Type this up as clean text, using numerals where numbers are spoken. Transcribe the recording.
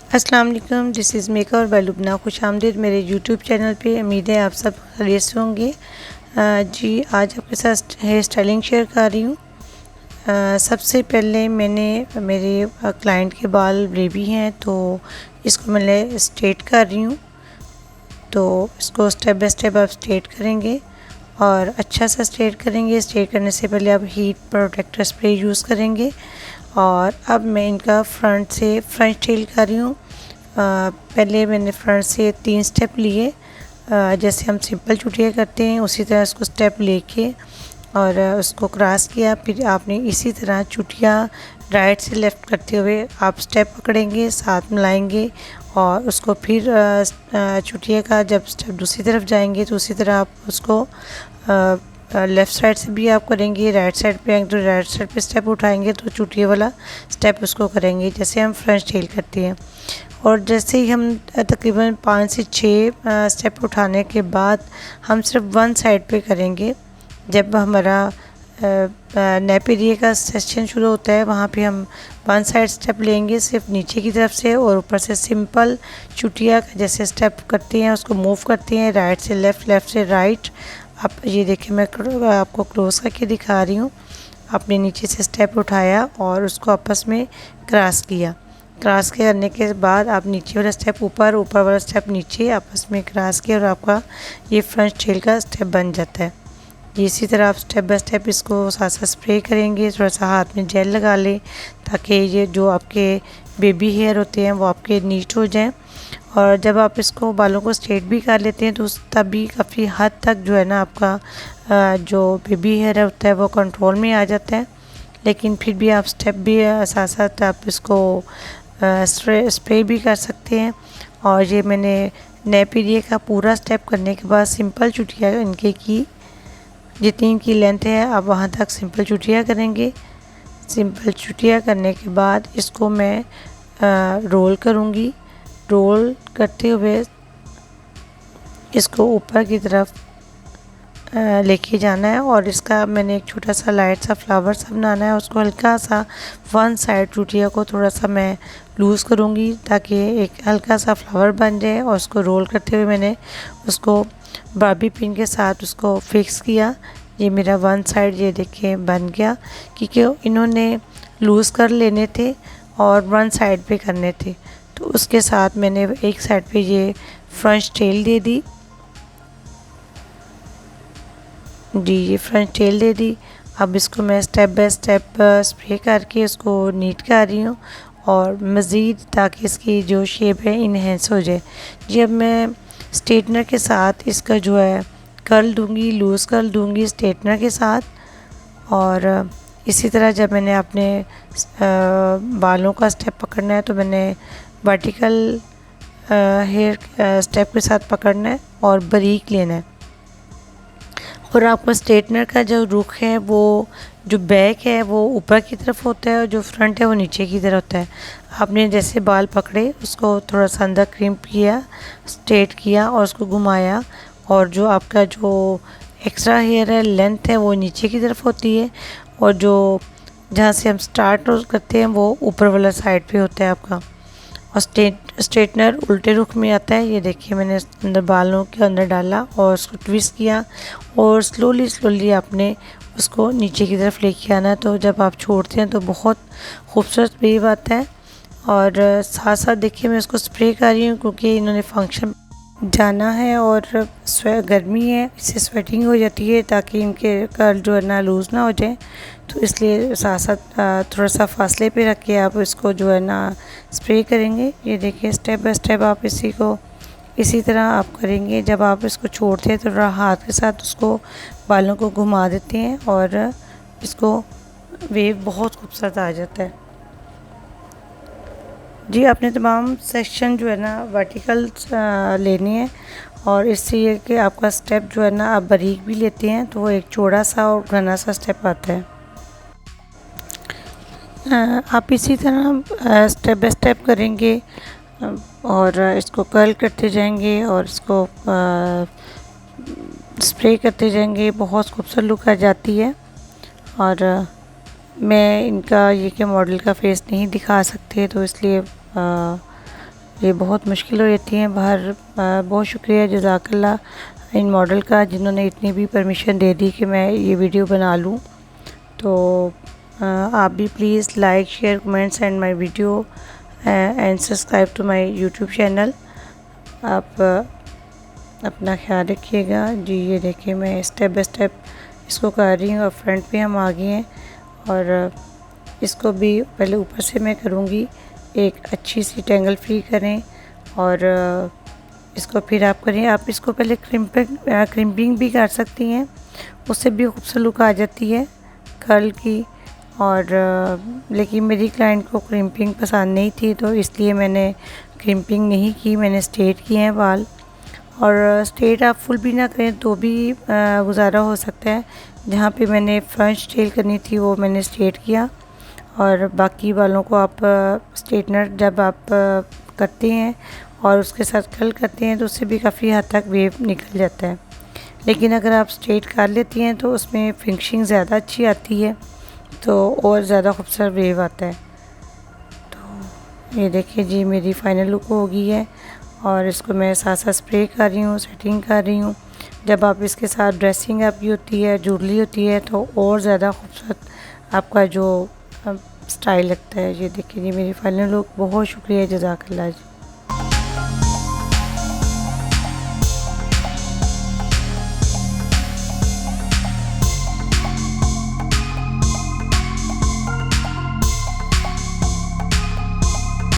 अस्सलाम वालेकुम, this is makeover by Lubna. खुशामदीद मेरे यूट्यूब चैनल पे। उम्मीद है आप सब खैरियत से होंगे। जी आज आपके साथ हेयर स्टाइलिंग शेयर कर रही हूँ। सबसे पहले मैंने मेरे क्लाइंट के बाल वेवी हैं तो इसको मैं स्ट्रेट कर रही हूँ। तो इसको स्टेप बाय स्टेप आप स्ट्रेट करेंगे और अच्छा सा स्ट्रेट करेंगे। स्ट्रेट करने से पहले आप हीट प्रोटेक्टर स्प्रे यूज़ करेंगे। और अब मैं इनका फ्रंट से फ्रंट स्टाइल कर रही हूँ। पहले मैंने फ्रंट से 3 स्टेप लिए, जैसे हम सिंपल चुटिया करते हैं उसी तरह उसको स्टेप लेके और उसको क्रॉस किया। फिर आपने इसी तरह चुटिया राइट से लेफ़्ट करते हुए आप स्टेप पकड़ेंगे, साथ मिलाएंगे और उसको फिर चुटिया का जब स्टेप दूसरी तरफ जाएंगे तो उसी तरह आप उसको लेफ़्ट साइड से भी आप करेंगे। राइट साइड पे आएंगे तो राइट साइड पे स्टेप उठाएंगे तो चुटिया वाला स्टेप उसको करेंगे जैसे हम फ्रंट स्टाइल करते हैं। और जैसे ही हम तकरीबन 5 से 6 स्टेप उठाने के बाद हम सिर्फ वन साइड पे करेंगे। जब हमारा नेप एरिया का सेक्शन शुरू होता है वहाँ पे हम वन साइड स्टेप लेंगे सिर्फ नीचे की तरफ से, और ऊपर से सिंपल चुटिया का जैसे स्टेप करते हैं उसको मूव करते हैं राइट से लेफ़्ट, लेफ़्ट से राइट। आप ये देखिए मैं आपको क्लोज करके दिखा रही हूँ। आपने नीचे से स्टेप उठाया और उसको आपस में क्रॉस किया। क्रॉस करने के बाद आप नीचे वाला स्टेप ऊपर, ऊपर वाला स्टेप नीचे आपस में क्रॉस किया और आपका ये फ्रंट स्टाइल का स्टेप बन जाता है। इसी तरह आप स्टेप बाय स्टेप इसको साथ साथ स्प्रे करेंगे। थोड़ा सा हाथ में जेल लगा लें ताकि ये जो आपके बेबी हेयर होते हैं वो आपके नीट हो जाएं। और जब आप इसको बालों को स्ट्रेट भी कर लेते हैं तो तभी काफ़ी हद तक जो है ना आपका जो बेबी हेयर होता है वो कंट्रोल में आ जाता है। लेकिन फिर भी आप स्टेप भी साथ साथ आप इसको स्प्रे भी कर सकते हैं। और ये मैंने नेप एरिया का पूरा स्टेप करने के बाद सिंपल चुटिया इनके की जितनी इनकी लेंथ है आप वहाँ तक सिंपल चुटिया करेंगे। सिंपल चुटिया करने के बाद इसको मैं रोल करूँगी। रोल करते हुए इसको ऊपर की तरफ लेके जाना है और इसका मैंने एक छोटा सा लाइट सा फ्लावर सा बनाना है। उसको हल्का सा वन साइड चुटिया को थोड़ा सा मैं लूज़ करूँगी ताकि एक हल्का सा फ्लावर बन जाए। और उसको रोल करते हुए मैंने उसको बार्बी पिन के साथ उसको फिक्स किया। ये मेरा वन साइड ये देखिए बन गया, क्योंकि इन्होंने लूज़ कर लेने थे और वन साइड पे करने थे। तो उसके साथ मैंने एक साइड पे ये फ्रंट स्टाइल दे दी। जी ये फ्रंट टेल दे दी। अब इसको मैं स्टेप बाय स्टेप स्प्रे करके इसको नीट कर रही हूँ और मज़ीद ताकि इसकी जो शेप है इन्हेंस हो जाए। जी अब मैं स्ट्रेटनर के साथ इसका जो है कर्ल दूंगी, लूज़ कर्ल दूंगी स्ट्रेटनर के साथ। और इसी तरह जब मैंने अपने बालों का स्टेप पकड़ना है तो मैंने वर्टिकल हेयर स्टेप के साथ पकड़ना है और बारीक लेना है। और आपका स्ट्रेटनर का जो रुख है वो जो बैक है वो ऊपर की तरफ होता है और जो फ्रंट है वो नीचे की तरफ होता है। आपने जैसे बाल पकड़े उसको थोड़ा सा अंदर क्रिम्प किया, स्ट्रेट किया और उसको घुमाया। और जो आपका जो एक्स्ट्रा हेयर है लेंथ है वो नीचे की तरफ होती है और जो जहाँ से हम स्टार्ट करते हैं वो ऊपर वाला साइड पे होता है आपका। और स्ट्रेटनर उल्टे रुख में आता है। ये देखिए मैंने अंदर बालों के अंदर डाला और उसको ट्विस्ट किया और स्लोली स्लोली आपने उसको नीचे की तरफ लेके आना है। तो जब आप छोड़ते हैं तो बहुत खूबसूरत वेव आता है। और साथ साथ देखिए मैं उसको स्प्रे कर रही हूँ क्योंकि इन्होंने फंक्शन जाना है और गर्मी है, इससे स्वेटिंग हो जाती है ताकि इनके कर्ल जो है ना लूज़ ना हो जाए। तो इसलिए साथ साथ थोड़ा सा फासले पे रख के आप इसको जो है ना स्प्रे करेंगे। ये देखिए स्टेप बाय स्टेप आप इसी तरह आप करेंगे। जब आप इसको छोड़ते हैं तो हाथ के साथ उसको बालों को घुमा देते हैं और इसको वेव बहुत खूबसूरत आ जाता है। जी आपने तमाम सेक्शन जो है ना वर्टिकल लेनी है और इससे ये कि आपका स्टेप जो है ना आप बारीक भी लेते हैं तो वो एक चौड़ा सा और घना सा स्टेप आता है। आप इसी तरह स्टेप बाय स्टेप करेंगे और इसको कर्ल करते जाएंगे और इसको स्प्रे करते जाएंगे। बहुत खूबसूरत लुक आ जाती है। और मैं इनका ये कि मॉडल का फेस नहीं दिखा सकते तो इसलिए ये बहुत मुश्किल हो जाती हैं बाहर। बहुत शुक्रिया जज़ाकल्लाह इन मॉडल का, जिन्होंने इतनी भी परमिशन दे दी कि मैं ये वीडियो बना लूँ। तो आप भी please like share comments and my video and subscribe to my YouTube channel. आप अपना ख्याल रखिएगा जी। ये देखिए मैं स्टेप बाय स्टेप इसको कर रही हूँ और फ्रंट पे हम आ गए हैं। और इसको भी पहले ऊपर से मैं करूँगी, एक अच्छी सी टेंगल फ्री करें और इसको फिर आप करें। आप इसको पहले क्रिम्पिंग भी कर सकती हैं, उससे भी खूबसूरत लुक आ जाती है कर्ल की। और लेकिन मेरी क्लाइंट को क्रिम्पिंग पसंद नहीं थी, तो इसलिए मैंने क्रिम्पिंग नहीं की, मैंने स्ट्रेट किए हैं बाल। और स्ट्रेट आप फुल भी ना करें तो भी गुजारा हो सकता है। जहाँ पे मैंने फ्रंट स्टाइल करनी थी वो मैंने स्ट्रेट किया, और बाकी बालों को आप स्ट्रेटनर जब आप करते हैं और उसके साथ कर्ल करते हैं तो उससे भी काफ़ी हद तक वेव निकल जाता है। लेकिन अगर आप स्ट्रेट कर लेती हैं तो उसमें फिनिशिंग ज़्यादा अच्छी आती है, तो और ज़्यादा खूबसूरत वेव आता है। तो ये देखिए जी मेरी फाइनल लुक हो गई है, और इसको मैं साथ साथ स्प्रे कर रही हूँ, सेटिंग कर रही हूँ। जब आप इसके साथ ड्रेसिंग आपकी होती है, ज्वेलरी होती है, तो और ज़्यादा खूबसूरत आपका जो स्टाइल लगता है। ये देखिए जी मेरी फाइनल लुक। बहुत शुक्रिया, जज़ाकल्लाह जी।